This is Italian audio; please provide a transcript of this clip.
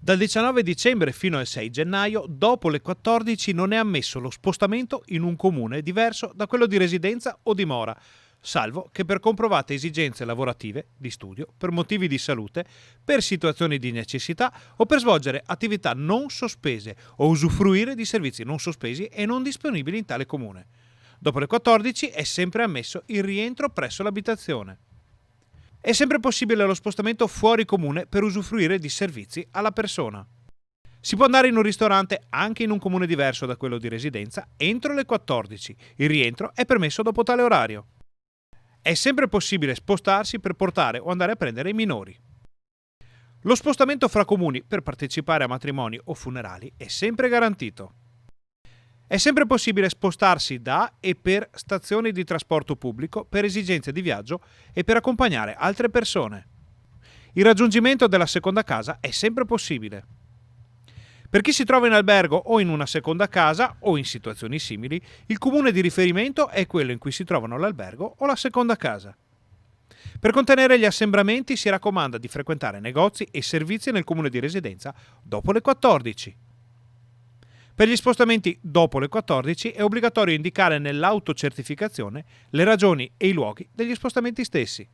Dal 19 dicembre fino al 6 gennaio, dopo le 14 non è ammesso lo spostamento in un comune diverso da quello di residenza o dimora, salvo che per comprovate esigenze lavorative, di studio, per motivi di salute, per situazioni di necessità o per svolgere attività non sospese o usufruire di servizi non sospesi e non disponibili in tale comune. Dopo le 14 è sempre ammesso il rientro presso l'abitazione. È sempre possibile lo spostamento fuori comune per usufruire di servizi alla persona. Si può andare in un ristorante anche in un comune diverso da quello di residenza entro le 14. Il rientro è permesso dopo tale orario. È sempre possibile spostarsi per portare o andare a prendere i minori. Lo spostamento fra comuni per partecipare a matrimoni o funerali è sempre garantito. È sempre possibile spostarsi da e per stazioni di trasporto pubblico per esigenze di viaggio e per accompagnare altre persone. Il raggiungimento della seconda casa è sempre possibile. Per chi si trova in albergo o in una seconda casa o in situazioni simili, il comune di riferimento è quello in cui si trovano l'albergo o la seconda casa. Per contenere gli assembramenti si raccomanda di frequentare negozi e servizi nel comune di residenza dopo le 14. Per gli spostamenti dopo le 14 è obbligatorio indicare nell'autocertificazione le ragioni e i luoghi degli spostamenti stessi.